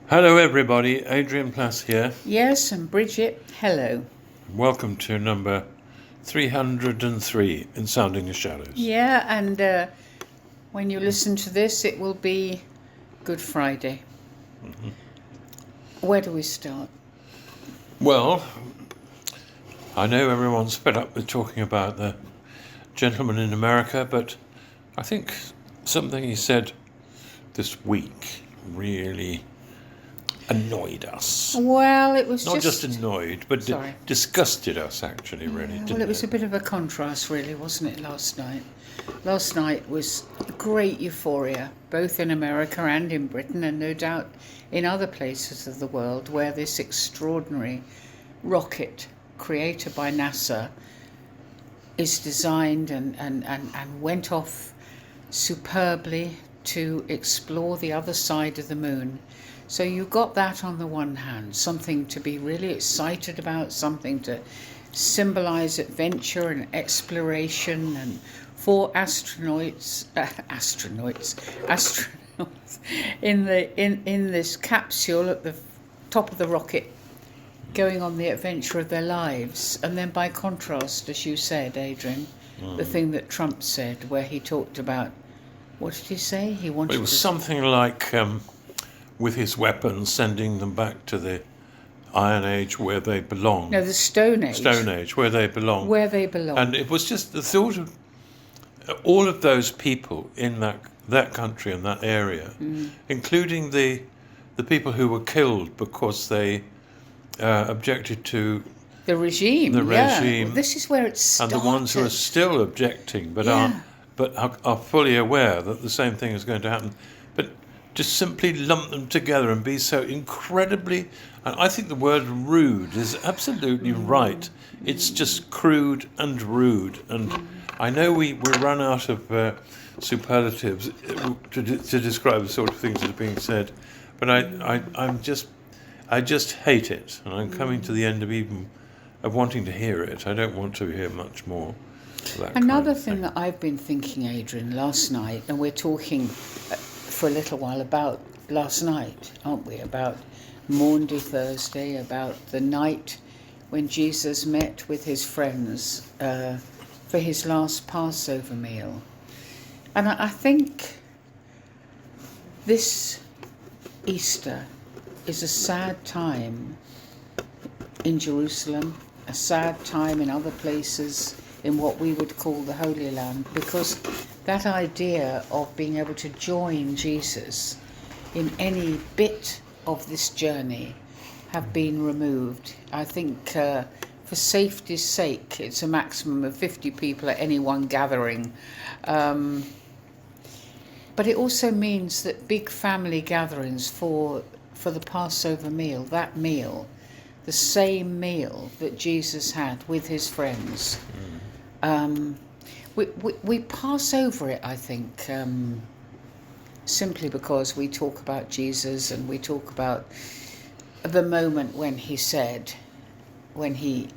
Hello everybody, Adrian Plass here. Yes, and Bridget, hello. Welcome to number 303 in Sounding the Shadows. Yeah, and when you listen to this, it will be Good Friday. Where do we start? Well, I know everyone's fed up with talking about the gentleman in America, but I think something he said this week really annoyed us. Well, it was Not just annoyed, but disgusted us, actually, really. Yeah, didn't well, it was a bit of a contrast, really, wasn't it, last night? Last night was great euphoria, both in America and in Britain, and no doubt in other places of the world, where this extraordinary rocket created by NASA is designed and went off superbly to explore the other side of the moon. So you got that on the one hand, something to be really excited about, something to symbolize adventure and exploration, and for astronauts in this capsule at the top of the rocket, going on the adventure of their lives. And then by contrast, as you said, Adrian, the thing that Trump said, where he talked about, what did he say? He wanted. It was something like, with his weapons, sending them back to the Iron Age where they belong. No, the Stone Age. Stone Age, where they belong. Where they belong. And it was just the thought of all of those people in that country and that area, including the people who were killed because they objected to the regime. Well, this is where it started. And the ones who are still objecting but are fully aware that the same thing is going to happen. But just simply lump them together and be so incredibly, and I think the word rude is absolutely right. It's just crude and rude. And I know we run out of superlatives to describe the sort of things that are being said, but I just hate it, and I'm coming to the end of wanting to hear it. I don't want to hear much more. Another thing that I've been thinking, Adrian, last night, and we're talking for a little while about last night, aren't we? About Maundy Thursday, about the night when Jesus met with his friends for his last Passover meal. And I think this Easter is a sad time in Jerusalem, a sad time in other places in what we would call the Holy Land, because that idea of being able to join Jesus in any bit of this journey have been removed. I think for safety's sake, it's a maximum of 50 people at any one gathering. But it also means that big family gatherings for the Passover meal, that meal, the same meal that Jesus had with his friends, we pass over it, I think, simply because we talk about Jesus and we talk about the moment when he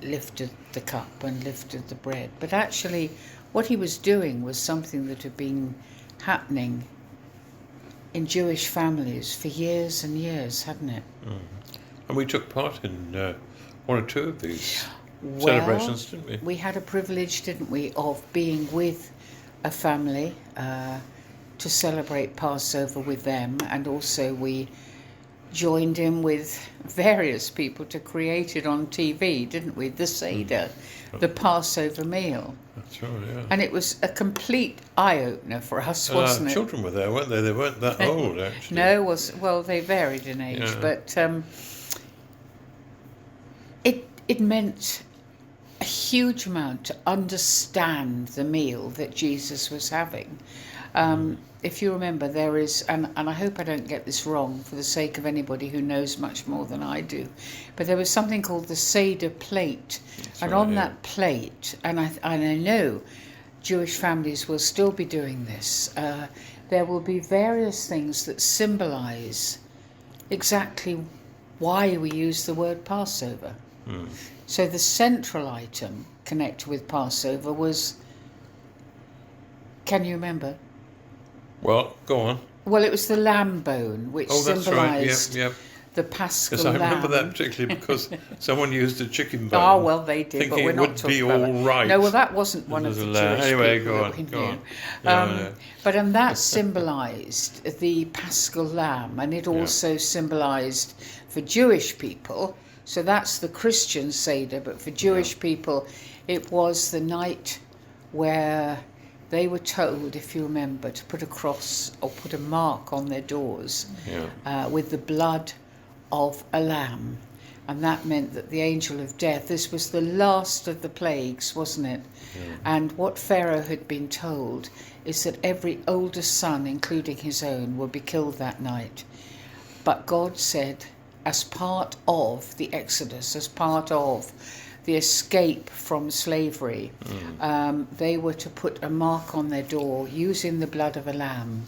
lifted the cup and lifted the bread. But actually, what he was doing was something that had been happening in Jewish families for years and years, hadn't it? And we took part in one or two of these celebrations, didn't we? We had a privilege, didn't we, of being with a family to celebrate Passover with them, and also we joined in with various people to create it on TV, didn't we? The Seder, the Passover meal. That's right, yeah. And it was a complete eye-opener for us, wasn't it? Children were there, weren't they? They weren't that old, actually. No, well, they varied in age, but it meant a huge amount to understand the meal that Jesus was having. If you remember, there is, and I hope I don't get this wrong for the sake of anybody who knows much more than I do, but there was something called the Seder plate. That's and right, on that plate, and I know Jewish families will still be doing this, there will be various things that symbolize exactly why we use the word Passover. So the central item connected with Passover was, can you remember? Well, go on. Well, it was the lamb bone, which symbolised the Paschal Yes, I remember lamb. that particularly because someone used a chicken bone. Oh, well, they did, but thinking we're it not would talking be about all that. right. No, well, that wasn't one of There's the a lamb. Jewish Anyway, people go that on, we go knew. on. Yeah, I know. But and that symbolised the Paschal lamb, and it also symbolised for Jewish people. So that's the Christian Seder, but for Jewish people, it was the night where they were told, if you remember, to put a cross or put a mark on their doors with the blood of a lamb. And that meant that the angel of death, this was the last of the plagues, wasn't it? Yeah. And what Pharaoh had been told is that every oldest son, including his own, would be killed that night. But God said, as part of the Exodus, as part of the escape from slavery, they were to put a mark on their door using the blood of a lamb,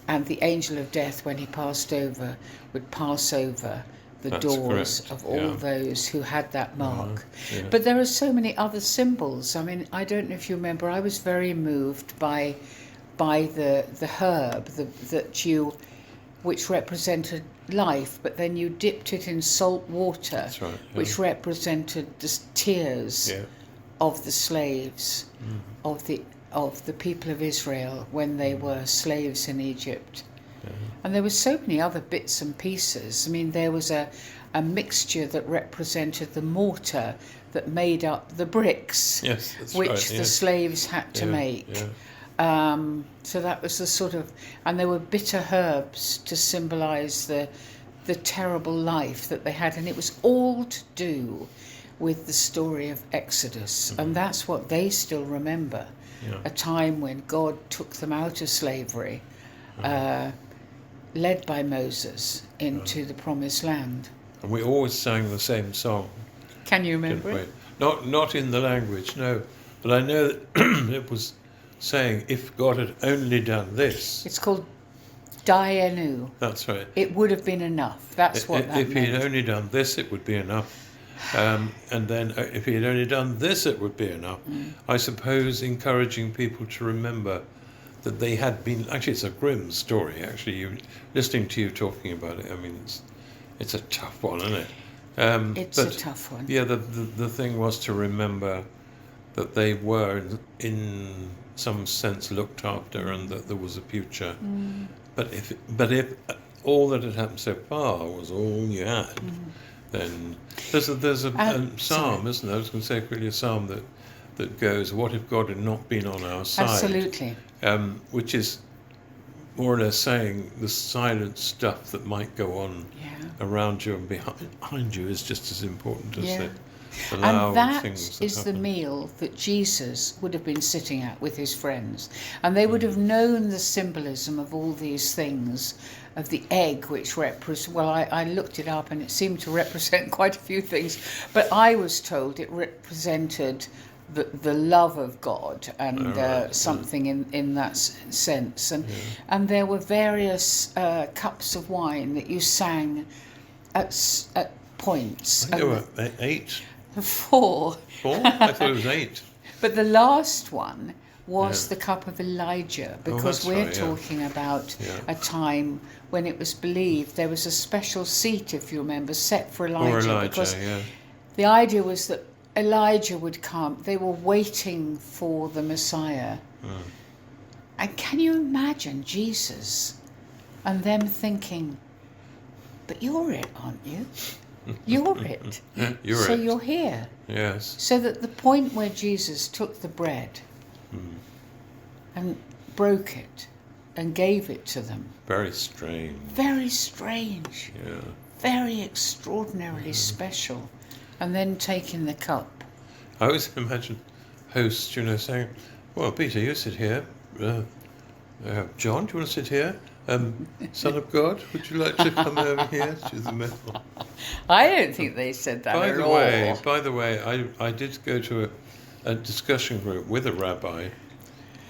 and the angel of death, when he passed over, would pass over the That's doors correct. of all those who had that mark. Yeah. But there are so many other symbols. I mean, I don't know if you remember, I was very moved by the herb which represented life, but then you dipped it in salt water. That's right, yeah. Which represented the tears of the slaves, of the people of Israel when they were slaves in Egypt. And there were so many other bits and pieces. I mean, there was a mixture that represented the mortar that made up the bricks, Yes, that's which right, the slaves had to make. Yeah. So that was the sort of, and there were bitter herbs to symbolise the terrible life that they had, and it was all to do with the story of Exodus, and that's what they still remember. A time when God took them out of slavery, led by Moses into the Promised Land. And we always sang the same song, Can you didn't remember we? it? Not in the language, no. But I know that it was saying, if God had only done this. It's called Dayenu. That's right. It would have been enough. That's what that If he meant. had only done this, it would be enough. And then if he had only done this, it would be enough. I suppose encouraging people to remember that they had been. Actually, it's a grim story. Actually, listening to you talking about it, I mean, it's a tough one, isn't it? It's a tough one. Yeah, the thing was to remember that they were, in some sense, looked after, and that there was a future. But if all that had happened so far was all you had, then there's a psalm, isn't there? I was going to say quickly a psalm that goes, "What if God had not been on our side?" Absolutely. Which is more or less saying the silent stuff that might go on around you and behind you is just as important as the loud And that things that is the happen. meal that Jesus would have been sitting at with his friends. And they would have known the symbolism of all these things, of the egg, which I looked it up and it seemed to represent quite a few things, but I was told it represented the love of God and something in that sense. And there were various cups of wine that you sang at points. I think there were 8. 4. 4? I thought it was 8. But the last one was the cup of Elijah, because that's we're right, yeah. talking about a time when it was believed there was a special seat, if you remember, set for Elijah. Because the idea was that Elijah would come. They were waiting for the Messiah. And can you imagine Jesus and them thinking, but you're it, aren't you? You're it. You're here. Yes. So that the point where Jesus took the bread and broke it and gave it to them. Very strange. Very strange. Yeah. Very extraordinarily special. And then taking the cup. I always imagine hosts, saying, "Well, Peter, you sit here. John, do you want to sit here? Son of God, would you like to come over here to the middle?" I don't think they said that at all. By the way, I did go to a discussion group with a rabbi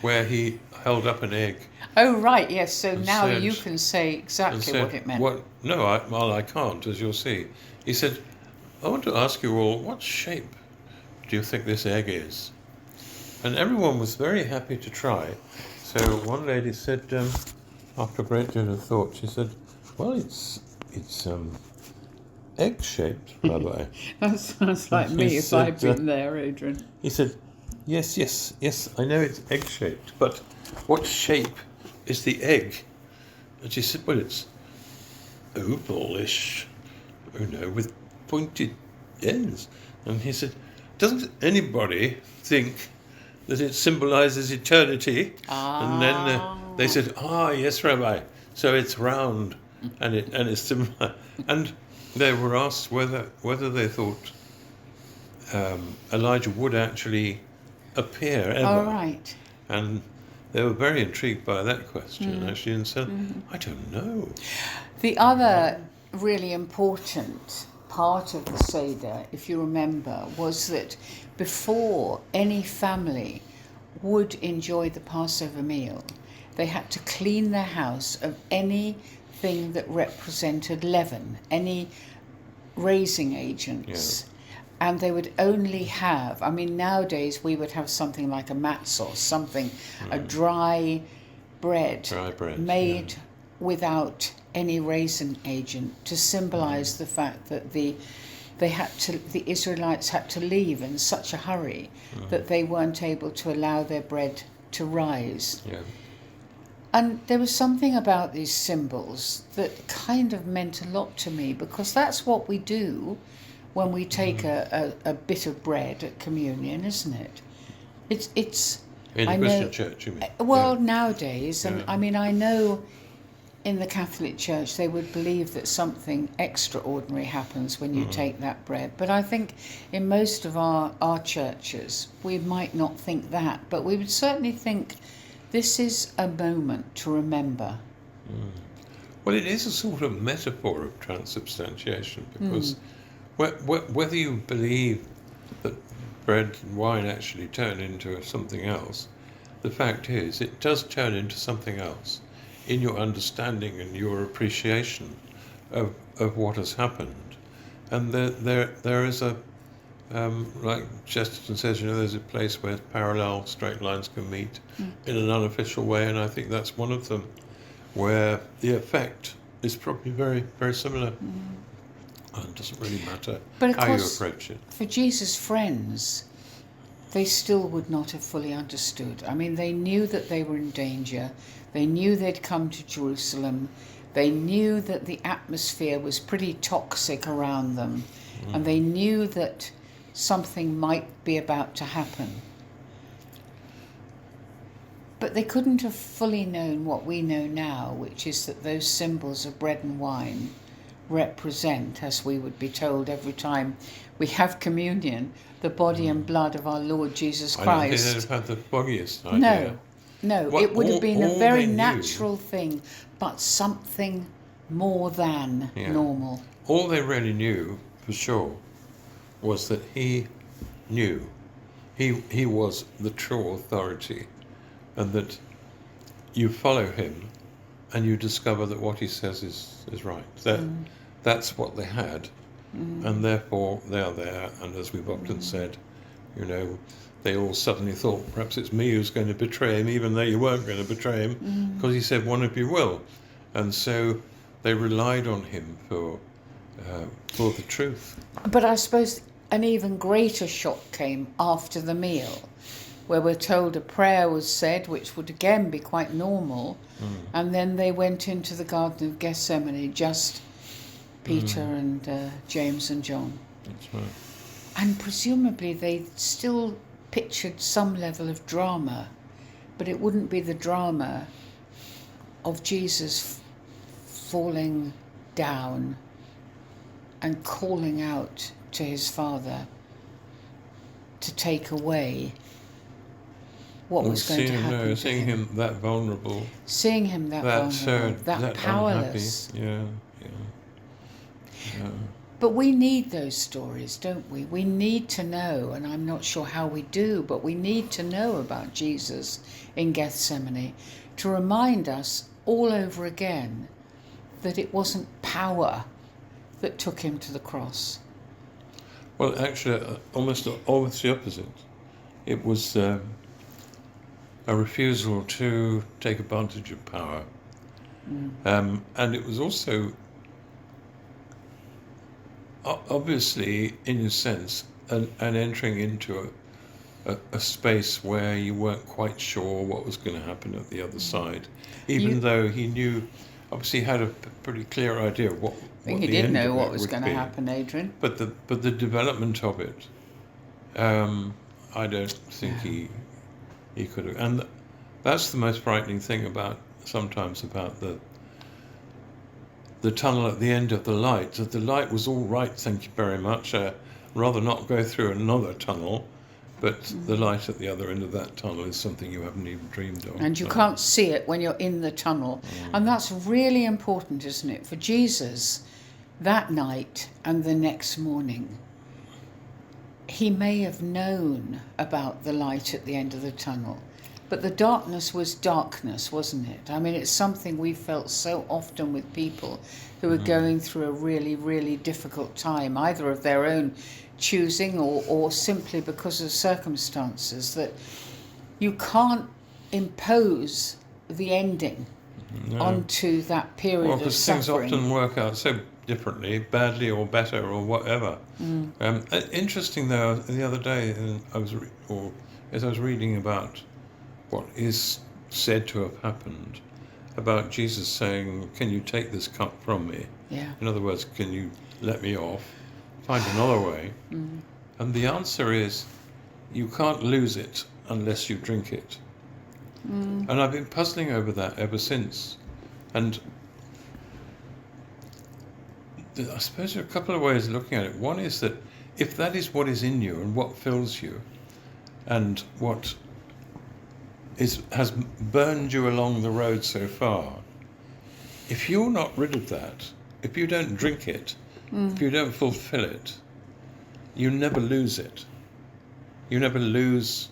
where he held up an egg. Oh, right, yes. So now said- you can say exactly what it meant. No, I can't, as you'll see. He said, "I want to ask you all, what shape do you think this egg is?" And everyone was very happy to try. So one lady said, after a great deal of thought, she said, "Well, it's egg-shaped, Rabbi?" That sounds like me if said, I'd been there, Adrian. He said, yes, I know it's egg-shaped, but what shape is the egg? And she said, well, it's ovalish, with pointed ends. And he said, doesn't anybody think that it symbolises eternity? And then they said, yes, Rabbi, so it's round, and it's similar. And they were asked whether they thought Elijah would actually appear ever. All right. And they were very intrigued by that question, actually, and said, I don't know. The other really important part of the Seder, if you remember, was that before any family would enjoy the Passover meal, they had to clean their house of anything that represented leaven, any raising agents. And they would only have, nowadays we would have something like a matzos, a dry bread made without any raisin agent to symbolize the fact that the Israelites had to leave in such a hurry that they weren't able to allow their bread to rise. Yeah. And there was something about these symbols that kind of meant a lot to me, because that's what we do when we take a bit of bread at communion, isn't it? It's in the Christian church, you mean? Well, nowadays, and I know in the Catholic Church they would believe that something extraordinary happens when you take that bread. But I think in most of our churches we might not think that, but we would certainly think this is a moment to remember. Well, it is a sort of metaphor of transubstantiation, because whether you believe that bread and wine actually turn into something else, the fact is it does turn into something else in your understanding and your appreciation of what has happened. And there is a, like Chesterton says, there's a place where parallel straight lines can meet in an unofficial way, and I think that's one of them, where the effect is probably very, very similar. And it doesn't really matter how you approach it. For Jesus' friends, they still would not have fully understood. They knew that they were in danger. They knew they'd come to Jerusalem. They knew that the atmosphere was pretty toxic around them. And they knew that something might be about to happen. But they couldn't have fully known what we know now, which is that those symbols of bread and wine represent, as we would be told every time we have communion, the body and blood of our Lord Jesus Christ. I don't think they'd have had the foggiest idea. No, it would have been a very natural thing, but something more than normal. All they really knew, for sure, was that he knew. He was the true authority, and that you follow him and you discover that what he says is right. That's what they had, and therefore they are there. And as we've often said, they all suddenly thought, perhaps it's me who's going to betray him, even though you weren't going to betray him, because he said one of you will. And so they relied on him for the truth. But I suppose an even greater shock came after the meal, where we're told a prayer was said, which would again be quite normal, and then they went into the Garden of Gethsemane, just Peter and James and John. That's right. And presumably they still pictured some level of drama, but it wouldn't be the drama of Jesus falling down and calling out to his Father to take away what was going to happen to him. Seeing him that vulnerable. Seeing him that vulnerable, that powerless. Unhappy. Yeah. But we need those stories, don't we? We need to know, and I'm not sure how we do, but we need to know about Jesus in Gethsemane to remind us all over again that it wasn't power that took him to the cross. Well, actually, almost the opposite. It was a refusal to take advantage of power. And it was also obviously, in a sense, an entering into a space where you weren't quite sure what was going to happen at the other side, even though he knew, obviously, he had a pretty clear idea of what I think what he the did end know of what it was would going to be. happen, Adrian. But the development of it, I don't think he could have. And that's the most frightening thing sometimes about the tunnel at the end of the light. That the light was all right, thank you very much. Rather not go through another tunnel, but the light at the other end of that tunnel is something you haven't even dreamed of. And you can't see it when you're in the tunnel. And that's really important, isn't it? For Jesus, that night and the next morning, he may have known about the light at the end of the tunnel, but the darkness was darkness, wasn't it? I mean, it's something we felt so often with people who are going through a really, really difficult time, either of their own choosing or simply because of circumstances, that you can't impose the ending onto that period Well, of because things suffering. often work out so differently, badly or better or whatever. Interesting though, the other day, as I was reading about what is said to have happened, about Jesus saying, "Can you take this cup from me?" Yeah. In other words, can you let me off? Find another way. And the answer is, you can't lose it unless you drink it. And I've been puzzling over that ever since. And I suppose there are a couple of ways of looking at it. One is that if that is what is in you and what fills you, and what has burned you along the road so far, if you're not rid of that, if you don't drink it, if you don't fulfill it, you never lose it. You never lose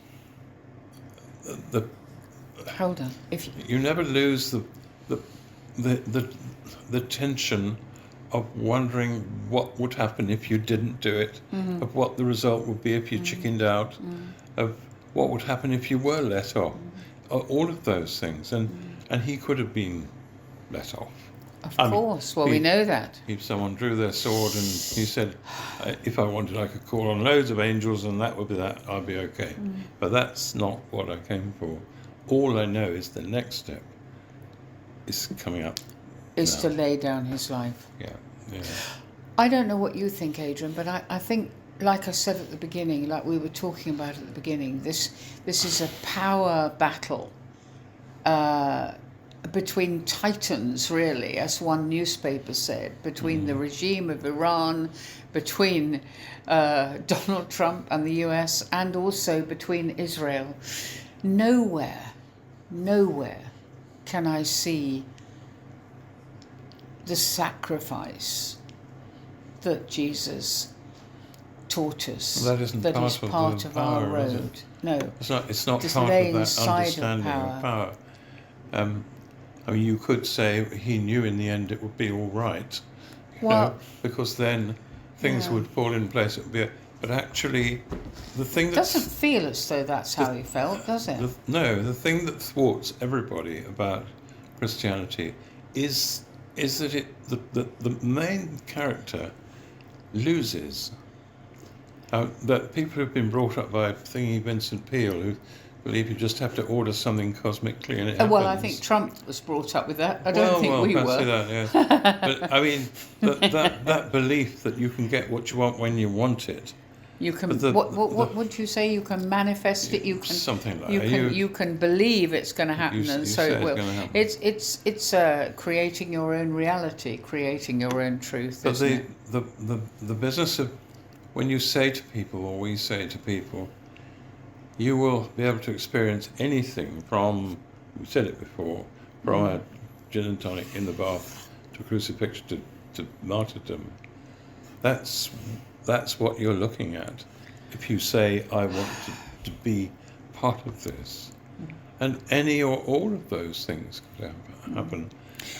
the. Hold on. You never lose the tension of wondering what would happen if you didn't do it, of what the result would be if you chickened out, of what would happen if you were let off, all of those things. And he could have been let off. Of course. Well, we know that. If someone drew their sword and he said, if I wanted, I could call on loads of angels and that would be that, I'd be okay. But that's not what I came for. All I know is the next step is coming up. Is now. to lay down his life. Yeah. I don't know what you think, Adrian, but I think, like I said at the beginning, like we were talking about at the beginning, this is a power battle between titans, really, as one newspaper said, between the regime of Iran, between Donald Trump and the US, and also between Israel. Nowhere can I see the sacrifice that Jesus taught us. Well, that isn't that part is of part the of our power, is road. it? No. It's not Just part lay of that inside of understanding of power. I mean, you could say he knew in the end it would be all right, Well, because then things would fall in place. It would be, but actually, the thing it that doesn't feel as though that's how he felt, does it? the thing that thwarts everybody about Christianity is that the main character loses. That people who've been brought up by thingy Vincent Peale, who believe you just have to order something cosmically and it happens. Well, I think Trump was brought up with that. I don't think we perhaps were. say that, yes. But I mean, that belief that you can get what you want when you want it. You can. But What would you say? You can manifest it. You can. Something like you that. can. You can believe it's going to happen, you and so say it it's will. gonna happen. It's creating your own reality, creating your own truth. But isn't it? the business of when you say to people, or we say to people, you will be able to experience anything from, we said it before, from a gin and tonic in the bath to crucifixion to martyrdom. That's what you're looking at if you say, I want to be part of this. And any or all of those things could happen.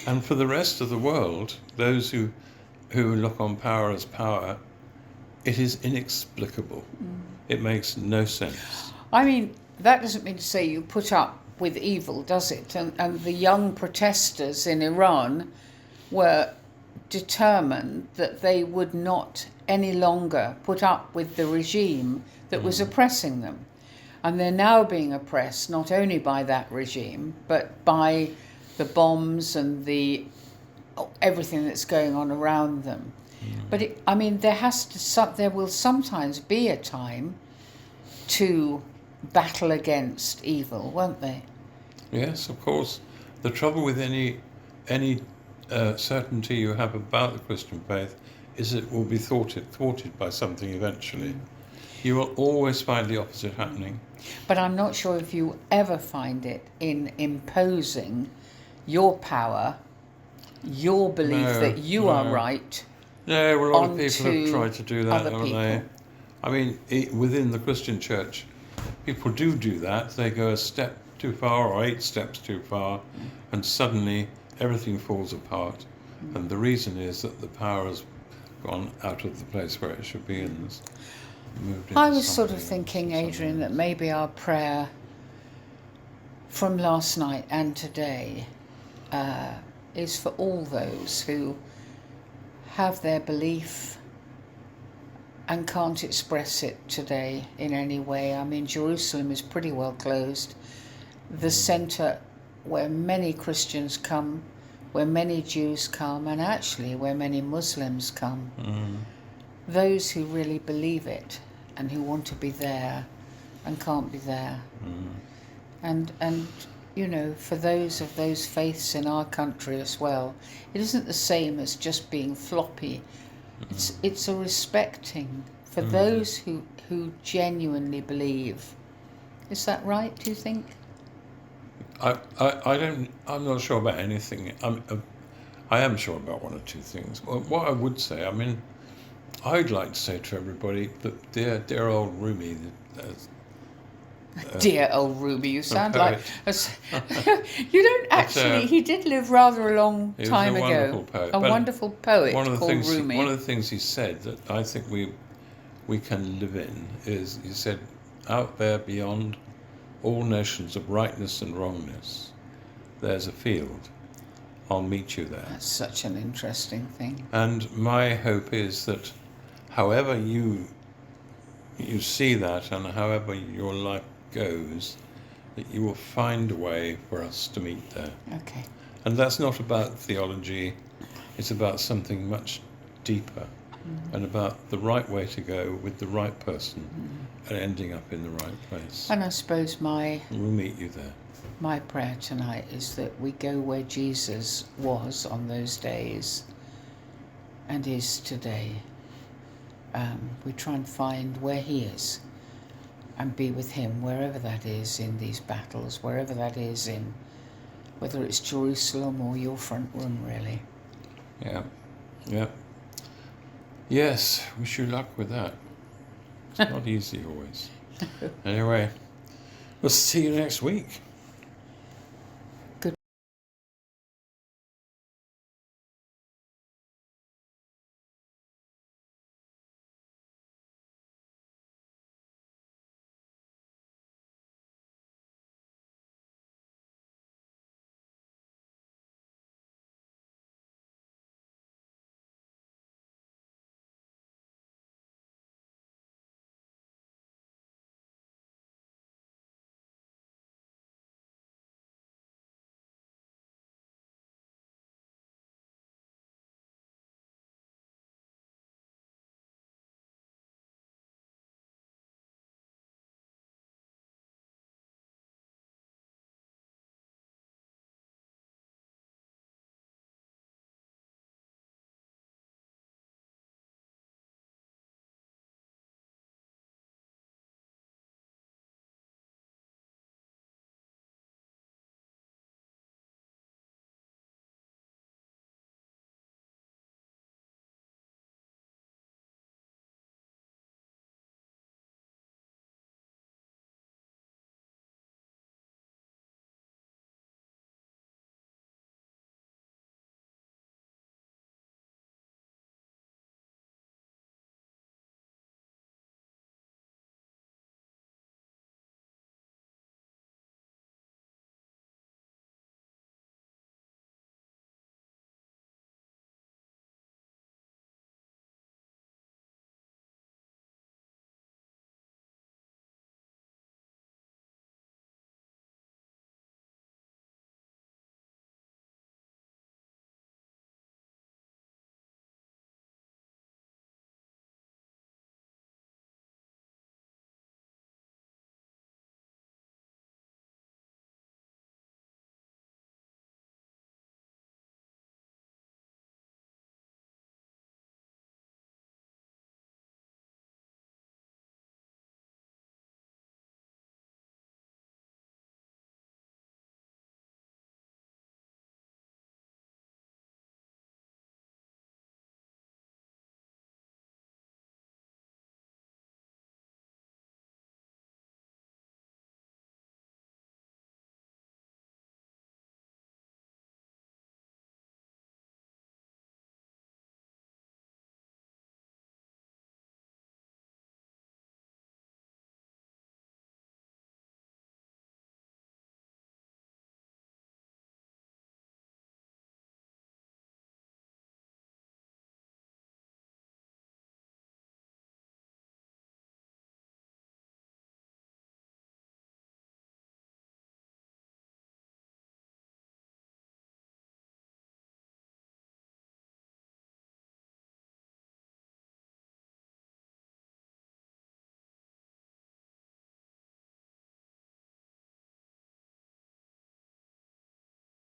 And for the rest of the world, those who look on power as power, it is inexplicable. It makes no sense. I mean, that doesn't mean to say you put up with evil, does it? And the young protesters in Iran were determined that they would not any longer put up with the regime that was oppressing them. And they're now being oppressed not only by that regime, but by the bombs and everything that's going on around them. But there will sometimes be a time to battle against evil, won't there? Yes, of course. The trouble with any certainty you have about the Christian faith is it will be thwarted by something eventually. You will always find the opposite happening. But I'm not sure if you ever find it in imposing your power, your belief that you are right. No, well, a lot of people have tried to do that, other haven't they? I mean, within the Christian church, people do that. They go a step too far or 8 steps too far, and suddenly everything falls apart. And the reason is that the power has gone out of the place where it should be and has moved into I was sort of something thinking, else. Adrian, that maybe our prayer from last night and today is for all those who have their belief and can't express it today in any way. I mean, Jerusalem is pretty well closed. The centre where many Christians come, where many Jews come, and actually where many Muslims come. Those who really believe it and who want to be there and can't be there. And you know, for those of those faiths in our country as well, it isn't the same as just being floppy. It's a respecting for those who genuinely believe. Is that right, do you think? I'm not sure about anything. I am sure about one or two things. Well, what I would say, I mean, I'd like to say to everybody that dear old Rumi, Dear old Rumi, you sound poet. you don't actually. He did live rather a long he was time a ago. wonderful poet. A But wonderful poet one of the called things Rumi. one of the things he said that I think we can live in is, he said, out there beyond all notions of rightness and wrongness, there's a field. I'll meet you there. That's such an interesting thing. And my hope is that however you see that and however your life goes, that you will find a way for us to meet there. Okay. And that's not about theology, it's about something much deeper and about the right way to go with the right person and ending up in the right place. And I suppose We'll meet you there. my prayer tonight is that we go where Jesus was on those days and is today. We try and find where he is and be with him wherever that is in these battles, wherever that is in, whether it's Jerusalem or your front room, really. Yeah. Yes, wish you luck with that. It's not easy always. Anyway, we'll see you next week.